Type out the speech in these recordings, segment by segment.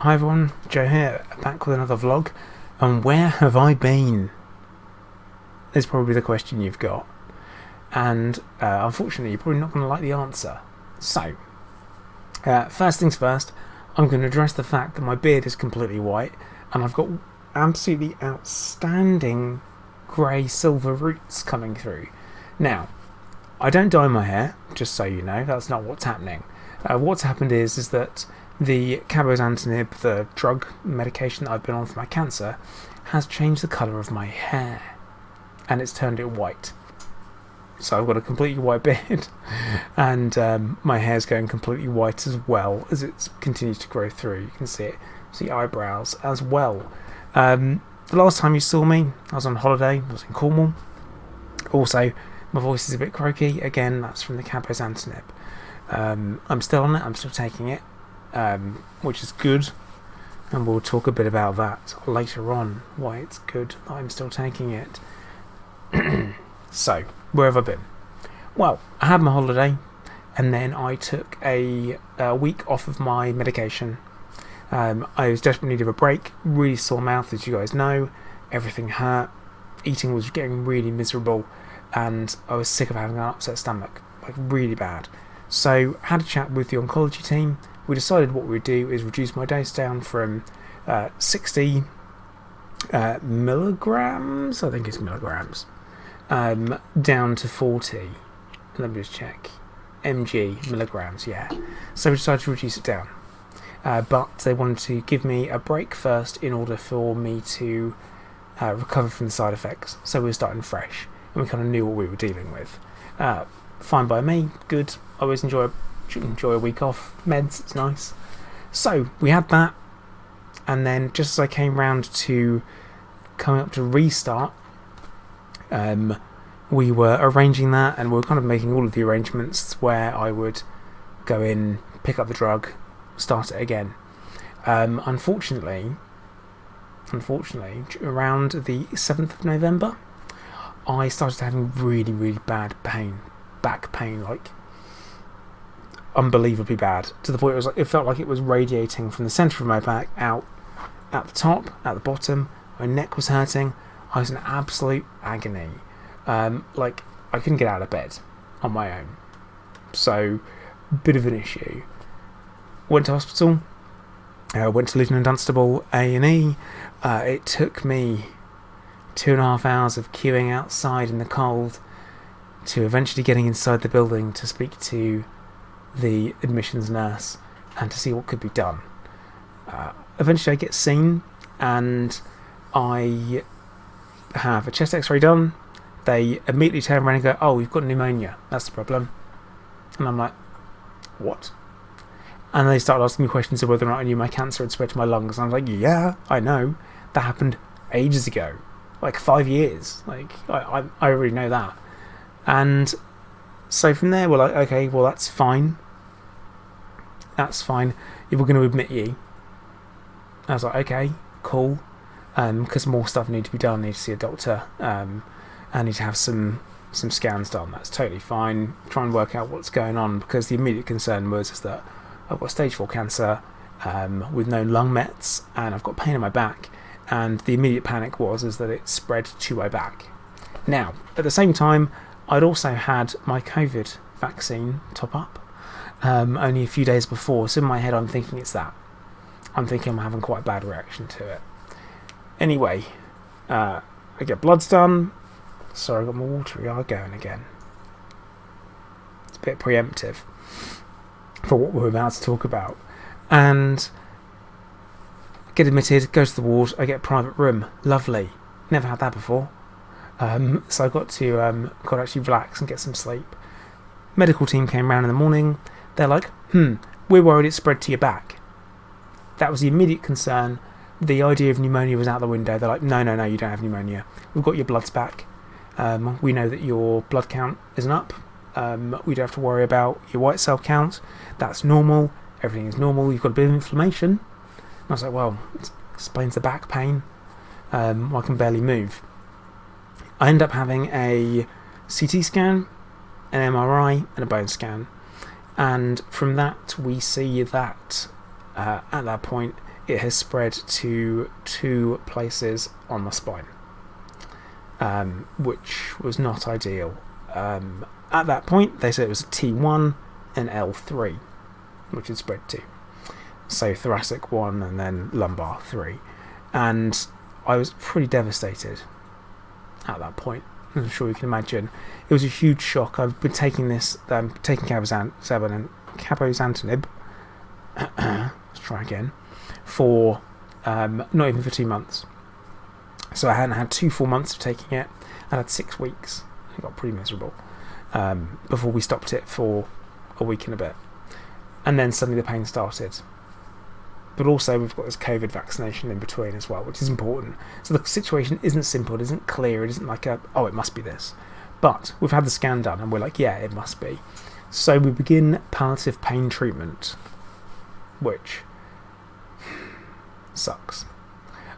Hi everyone, Joe here, back with another vlog. And where have I been? Is probably the question you've got. And unfortunately, you're probably not going to like the answer. So, first things first, I'm going to address the fact that my beard is completely white, and I've got absolutely outstanding grey silver roots coming through. Now, I don't dye my hair, just so you know, that's not what's happening. What's happened is that the cabozantinib, the drug medication that I've been on for my cancer, has changed the colour of my hair, and it's turned it white. So I've got a completely white beard, and my hair's going completely white as well as it continues to grow through. You can see it, see eyebrows as well. The last time you saw me, I was on holiday, I was in Cornwall. Also, my voice is a bit croaky. Again, that's from the cabozantinib. I'm still on it, I'm still taking it, which is good, and we'll talk a bit about that later on, why it's good that I'm still taking it. So, where have I been? Well, I had my holiday, and then I took a week off of my medication. I was desperately in need of a break, really sore mouth, as you guys know, everything hurt, eating was getting really miserable, and I was sick of having an upset stomach, like really bad. So, I had a chat with the oncology team. We decided what we'd do is reduce my dose down from 60 milligrams, I think it's milligrams, down to 40. Let me just check. Milligrams, yeah. So we decided to reduce it down. But they wanted to give me a break first in order for me to recover from the side effects. So we were starting fresh, and we kind of knew what we were dealing with. Fine by me, good. I always enjoy a week off meds, it's nice. So we had that, and then just as I came round to coming up to restart, we were arranging that, and we were kind of making all of the arrangements where I would go in, pick up the drug, start it again. Unfortunately, around the 7th of November, I started having really, really bad pain, back pain, like unbelievably bad, to the point it felt like it was radiating from the centre of my back out at the top, at the bottom. My neck was hurting. I was in absolute agony. Like I couldn't get out of bed on my own. So, bit of an issue. Went to hospital. Went to Luton and Dunstable A&E. It took me 2.5 hours of queuing outside in the cold to eventually getting inside the building to speak to the admissions nurse and to see what could be done. Eventually I get seen, and I have a chest x-ray done. They immediately turn around and go, "Oh, you've got pneumonia, that's the problem." And I'm like, what? And they started asking me questions of whether or not I knew my cancer had spread to my lungs, and I was like, yeah, I know, that happened ages ago, like 5 years, like I already know that. And so from there we're like, okay, well that's fine, if we're going to admit you. I was like, okay, cool, because more stuff needs to be done. I need to see a doctor, I need to have some scans done. That's totally fine. Try and work out what's going on, because the immediate concern was that I've got stage 4 cancer with no lung mets, and I've got pain in my back, and the immediate panic was that it spread to my back. Now, at the same time, I'd also had my COVID vaccine top up only a few days before, so in my head I'm thinking it's that. I'm thinking I'm having quite a bad reaction to it. Anyway, I get bloods done. Sorry, I got my watery eye going again. It's a bit preemptive for what we're about to talk about. And get admitted, go to the ward, I get a private room. Lovely. Never had that before. So I got to actually relax and get some sleep. Medical team came round in the morning. They're like, we're worried it spread to your back. That was the immediate concern. The idea of pneumonia was out the window. They're like, no, you don't have pneumonia. We've got your bloods back. We know that your blood count isn't up. We don't have to worry about your white cell count. That's normal. Everything is normal. You've got a bit of inflammation. And I was like, well, it explains the back pain. I can barely move. I end up having a CT scan, an MRI, and a bone scan. And from that, we see that at that point, it has spread to 2 places on my spine, which was not ideal. At that point, they said it was a T1 and L3, which had spread to. So thoracic 1 and then lumbar 3. And I was pretty devastated at that point. I'm sure you can imagine. It was a huge shock. I've been taking this, taking cabozantinib, let's try again, for not even for 2 months. So I hadn't had 2 full months of taking it. I had 6 weeks. It got pretty miserable before we stopped it for a week and a bit. And then suddenly the pain started. But also we've got this COVID vaccination in between as well, which is important. So the situation isn't simple, it isn't clear, it isn't like it must be this. But we've had the scan done and we're like, yeah, it must be. So we begin palliative pain treatment, which sucks.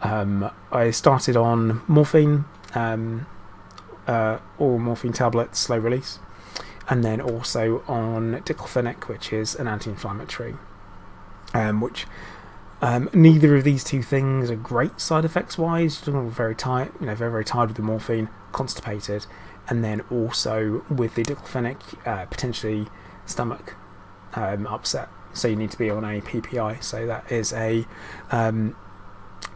I started on morphine, oral morphine tablets, slow release, and then also on diclofenac, which is an anti-inflammatory, which neither of these 2 things are great side effects wise. You're very tired, very, very tired with the morphine, constipated, and then also with the diclofenac, potentially stomach upset. So you need to be on a PPI. So that is a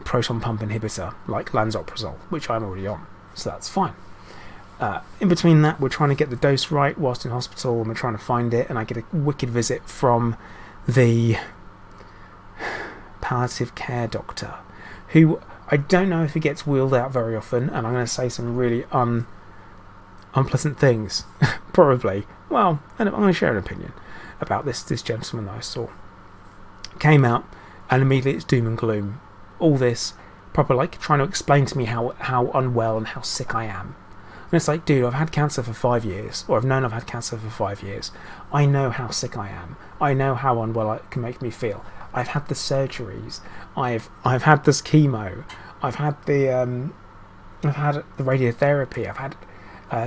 proton pump inhibitor like lansoprazole, which I'm already on. So that's fine. In between that, we're trying to get the dose right whilst in hospital, and we're trying to find it. And I get a wicked visit from the palliative care doctor, who I don't know if he gets wheeled out very often, and I'm going to say some really unpleasant things, probably. Well, and I'm going to share an opinion about this gentleman that I saw. Came out, and immediately it's doom and gloom. All this, proper trying to explain to me how unwell and how sick I am. And it's like, dude, I've had cancer for 5 years, or I've known I've had cancer for 5 years. I know how sick I am. I know how unwell it can make me feel. I've had the surgeries. I've had this chemo. I've had the radiotherapy. I've had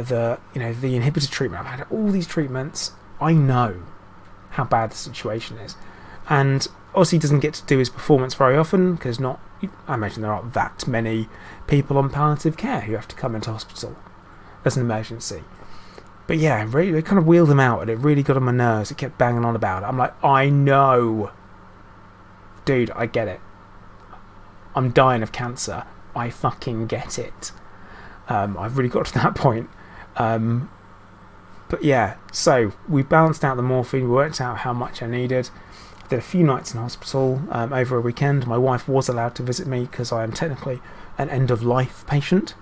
the inhibitor treatment. I've had all these treatments. I know how bad the situation is, and obviously he doesn't get to do his performance very often because I imagine there aren't that many people on palliative care who have to come into hospital as an emergency. But yeah, really, they kind of wheeled him out, and it really got on my nerves. It kept banging on about it. I'm like, I know. Dude, I get it. I'm dying of cancer. I fucking get it. I've really got to that point. But yeah, so we balanced out the morphine. We worked out how much I needed. I did a few nights in hospital over a weekend. My wife was allowed to visit me because I am technically an end-of-life patient,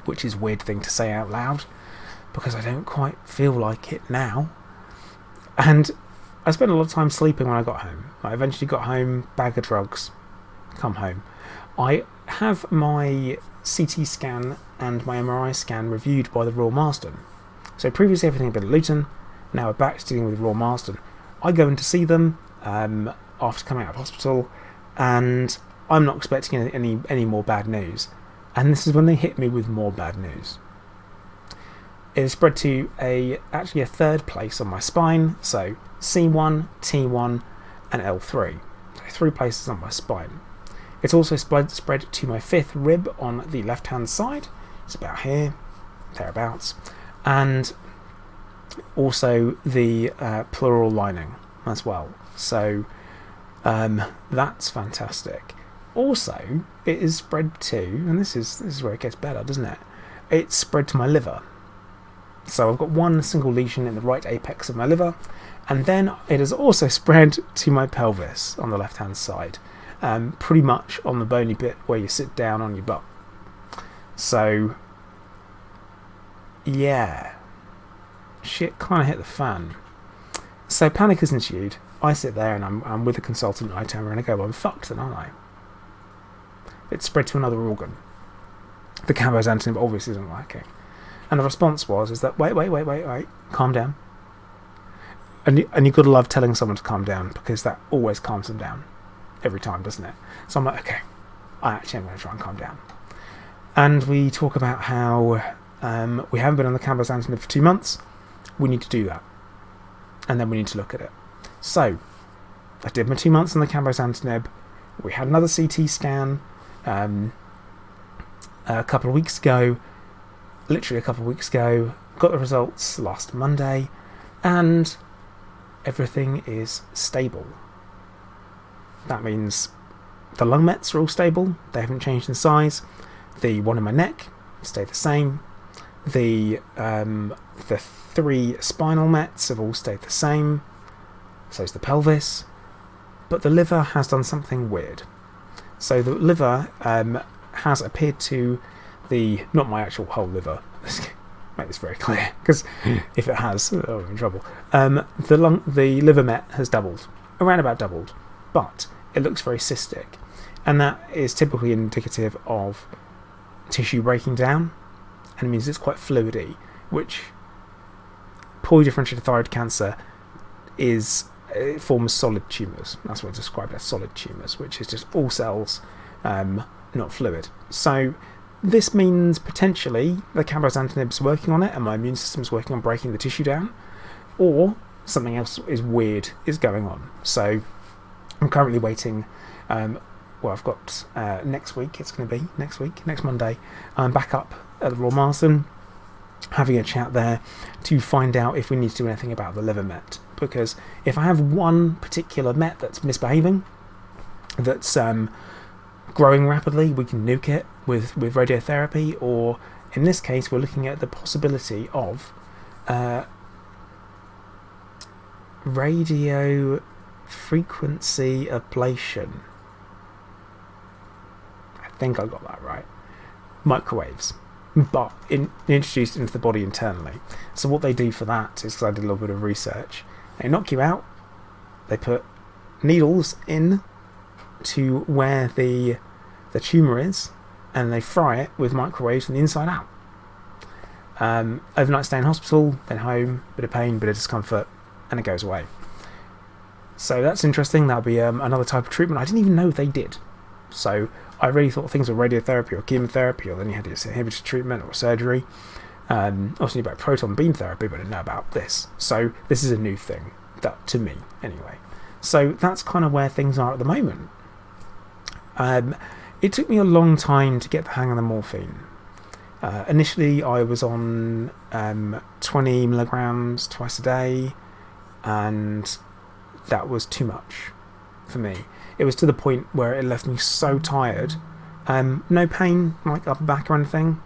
which is a weird thing to say out loud because I don't quite feel like it now. And I spent a lot of time sleeping when I got home. I eventually got home, bag of drugs, come home. I have my CT scan and my MRI scan reviewed by the Royal Marsden. So previously everything had been at Luton, now we're back to dealing with the Royal Marsden. I go in to see them after coming out of hospital, and I'm not expecting any more bad news. And this is when they hit me with more bad news. It is spread to actually a 3rd place on my spine, so C1, T1 and L3. So 3 places on my spine. It's also spread to my 5th rib on the left hand side. It's about here, thereabouts. And also the pleural lining as well. So that's fantastic. Also, it is spread to, and this is where it gets better, doesn't it? It's spread to my liver. So I've got one single lesion in the right apex of my liver, and then it is also spread to my pelvis on the left hand side, pretty much on the bony bit where you sit down on your butt. So yeah, shit kind of hit the fan. So panic is ensued. I sit there and I'm with a consultant, and I turn around and go, well, I'm fucked then, aren't I? It's spread to another organ. The cabozantinib obviously isn't working. And the response is that, wait, calm down. And you've got to love telling someone to calm down, because that always calms them down. Every time, doesn't it? So I'm like, okay, I actually am going to try and calm down. And we talk about how we haven't been on the cabozantinib for 2 months. We need to do that. And then we need to look at it. So, I did my 2 months on the cabozantinib. We had another CT scan a couple of weeks ago, literally a couple of weeks ago. Got the results last Monday, and everything is stable. That means the lung mets are all stable. They haven't changed in size. The one in my neck stayed the same. The 3 spinal mets have all stayed the same. So's the pelvis. But the liver has done something weird. So the liver has appeared to not my actual whole liver. Make this very clear, because if it has, I'm in trouble. The liver met has around about doubled, but it looks very cystic, and that is typically indicative of tissue breaking down, and it means it's quite fluidy, which poorly differentiated thyroid cancer it forms solid tumours. That's what it's described as, solid tumours, which is just all cells, not fluid. So this means potentially the cabozantinib's working on it and my immune system's working on breaking the tissue down, or something else weird is going on. So I'm currently waiting. I've got next week. It's going to be next Monday. I'm back up at the Royal Marsden, having a chat there to find out if we need to do anything about the liver met. Because if I have one particular met that's misbehaving, that's growing rapidly, we can nuke it with radiotherapy, or in this case we're looking at the possibility of radio frequency ablation. I think I got that right. Microwaves, but introduced into the body internally. So what they do for that is, because I did a little bit of research, they knock you out, they put needles in to where the tumour is, and they fry it with microwaves from the inside out. Overnight stay in hospital, then home, bit of pain, bit of discomfort, and it goes away. So that's interesting. That'll be another type of treatment I didn't even know they did. So I really thought things were radiotherapy or chemotherapy, or then you had this inhibitor treatment or surgery. Also knew about proton beam therapy, but I didn't know about this. So this is a new thing, that to me anyway. So that's kind of where things are at the moment. It took me a long time to get the hang of the morphine. Initially I was on 20 milligrams twice a day, and that was too much for me. It was to the point where it left me so tired, no pain like upper back or anything,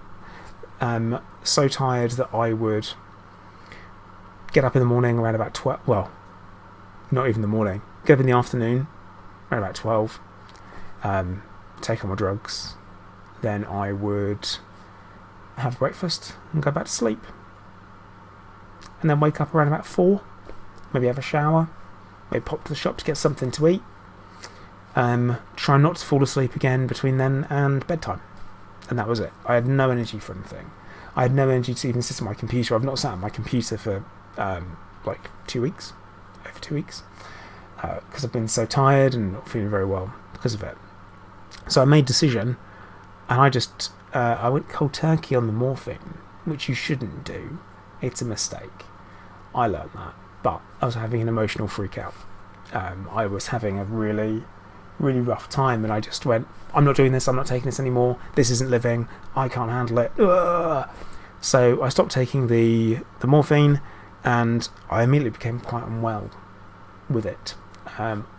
so tired that I would get up in the morning around about 12, well, not even the morning, get up in the afternoon around about 12, take on my drugs, then I would have breakfast and go back to sleep, and then wake up around about 4, maybe have a shower, maybe pop to the shop to get something to eat, try not to fall asleep again between then and bedtime, and that was it. I had no energy for anything. I had no energy to even sit at my computer. I've not sat at my computer for like 2 weeks, over 2 weeks, because I've been so tired and not feeling very well because of it. So I made a decision, and I went cold turkey on the morphine, which you shouldn't do. It's a mistake. I learned that, but I was having an emotional freak out. I was having a really, really rough time, and I just went, I'm not doing this, I'm not taking this anymore, this isn't living, I can't handle it. Ugh. So I stopped taking the morphine, and I immediately became quite unwell with it.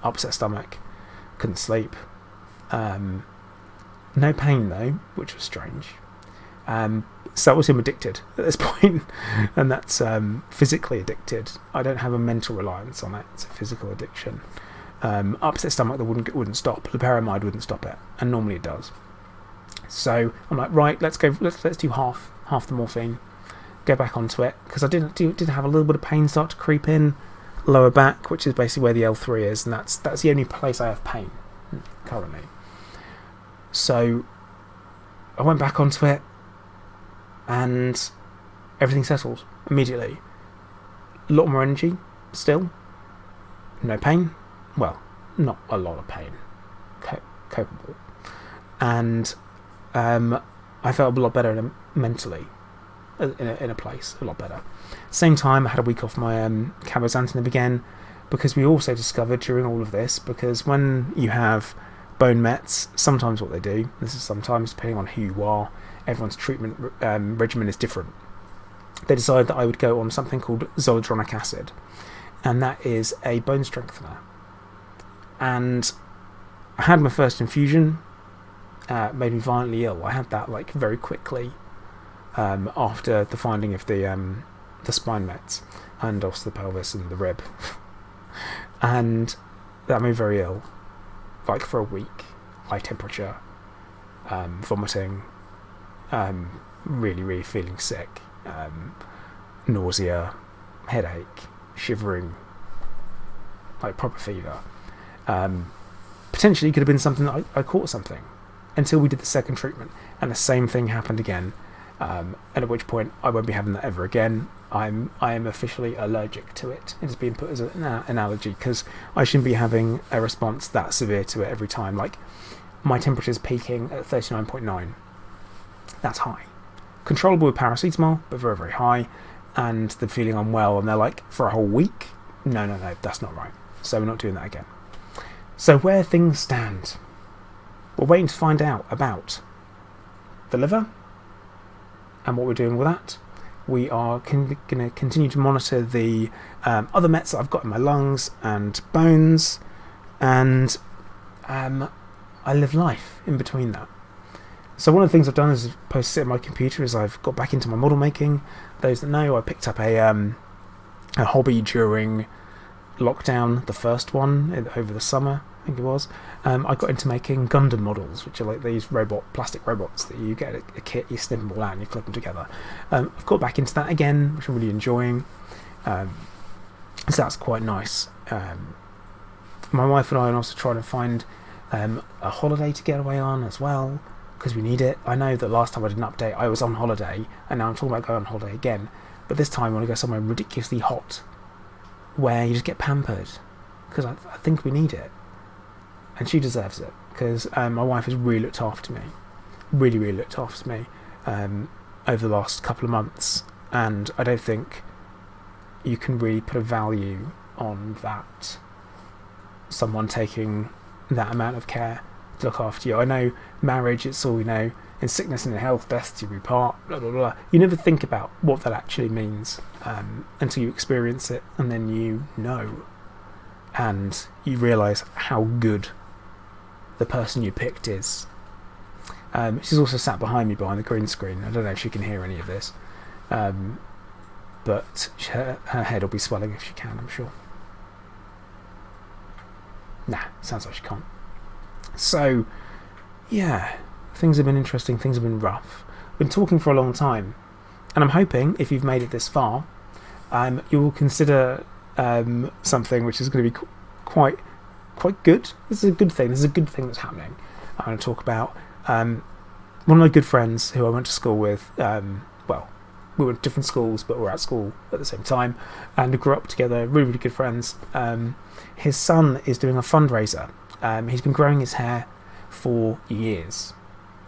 Upset stomach, couldn't sleep. No pain though, which was strange. So I was addicted at this point, and that's physically addicted. I don't have a mental reliance on it, it's a physical addiction. Upset stomach that wouldn't stop. Loperamide wouldn't stop it, and normally it does. So I'm like, right, let's do half the morphine, go back onto it, because I did have a little bit of pain start to creep in, lower back, which is basically where the L3 is, and that's the only place I have pain currently. So I went back onto it, and everything settled immediately. A lot more energy still, no pain, well, not a lot of pain, copable, and I felt a lot better mentally, in a place, a lot better. Same time, I had a week off my cabozantinib again, because we also discovered during all of this, because when you have bone mets, sometimes what they do, this is sometimes depending on who you are, everyone's treatment regimen is different. They decided that I would go on something called zoledronic acid, and that is a bone strengthener. And I had my first infusion, made me violently ill. I had that like very quickly after the finding of the spine mets, and also the pelvis and the rib. And that made me very ill, like for a week. High temperature, vomiting, really, really feeling sick, nausea, headache, shivering, like proper fever. Potentially could have been something that I caught something, until we did the second treatment, and the same thing happened again. And at which point I won't be having that ever again. I am officially allergic to it. It has been put as an allergy, because I shouldn't be having a response that severe to it every time. Like, my temperature's peaking at 39.9. That's high. Controllable with paracetamol, but very, very high. And the feeling unwell, and they're like, for a whole week? No, that's not right. So we're not doing that again. So where things stand, we're waiting to find out about the liver and what we're doing with that. We are going to continue to monitor the other mets that I've got in my lungs and bones, and I live life in between that. So one of the things I've done as opposed to sit at my computer is I've got back into my model making. Those that know, I picked up a hobby during lockdown, the first one over the summer, I think it was. I got into making Gundam models, which are like these plastic robots that you get a kit, you snip them all out and you clip them together. I've got back into that again, which I'm really enjoying. So that's quite nice. My wife and I are also trying to find a holiday to get away on as well, because we need it. I know that last time I did an update, I was on holiday, and now I'm talking about going on holiday again. But this time I want to go somewhere ridiculously hot, where you just get pampered, because I think we need it. And she deserves it, because my wife has really looked after me. Really, really looked after me over the last couple of months. And I don't think you can really put a value on that. Someone taking that amount of care to look after you. I know marriage, it's all, in sickness and in health, death do we part, blah, blah, blah. You never think about what that actually means until you experience it, and then you know. And you realise how good the person you picked is. She's also sat behind me behind the green screen. I don't know if she can hear any of this. But her head will be swelling if she can, I'm sure. Nah, sounds like she can't. So, yeah, things have been interesting, things have been rough. We've been talking for a long time, and I'm hoping, if you've made it this far, you will consider something which is going to be quite good. This is a good thing. This is a good thing that's happening. I'm going to talk about one of my good friends who I went to school with. Well, we were at different schools, but we were at school at the same time, and we grew up together. Really, really good friends. His son is doing a fundraiser. He's been growing his hair for years.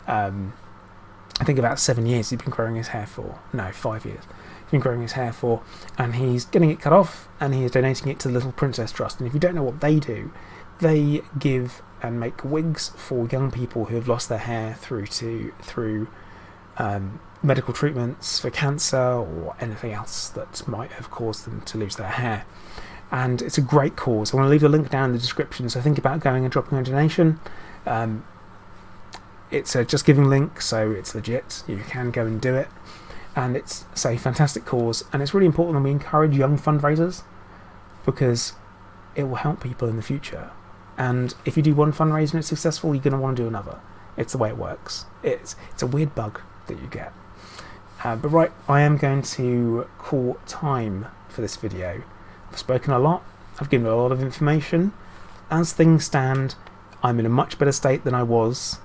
I think about 7 years he's been growing his hair for. No, 5 years. He's been growing his hair for, and he's getting it cut off, and he is donating it to the Little Princess Trust. And if you don't know what they do, they give and make wigs for young people who have lost their hair through medical treatments for cancer or anything else that might have caused them to lose their hair. And it's a great cause. I want to leave the link down in the description, so think about going and dropping a donation. It's a Just Giving link, so it's legit. You can go and do it. And it's a fantastic cause, and it's really important that we encourage young fundraisers, because it will help people in the future. And if you do one fundraiser and it's successful, you're going to want to do another. It's the way it works. It's a weird bug that you get. But right, I am going to call time for this video. I've spoken a lot. I've given a lot of information. As things stand, I'm in a much better state than I was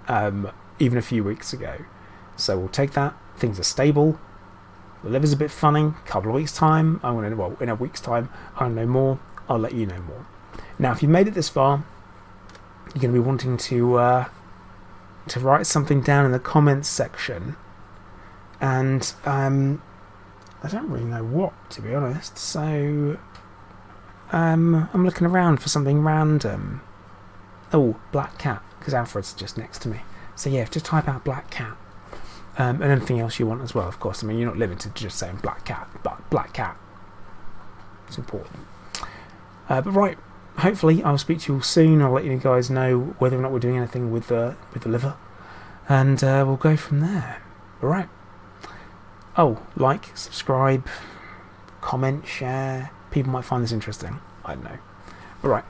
even a few weeks ago. So we'll take that. Things are stable. The liver's a bit funny. A couple of weeks' time, in a week's time, I'll know more. I'll let you know more. Now, if you've made it this far, you're going to be wanting to write something down in the comments section. And I don't really know what, to be honest. So I'm looking around for something random. Oh, black cat, because Alfred's just next to me. So yeah, just type out black cat. And anything else you want as well, of course. I mean, you're not limited to just saying black cat, but black cat. It's important. But right, hopefully I'll speak to you all soon. I'll let you guys know whether or not we're doing anything with the liver. And we'll go from there. Alright. Oh, like, subscribe, comment, share. People might find this interesting. I don't know. Alright.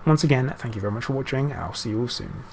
Once again, thank you very much for watching. I'll see you all soon.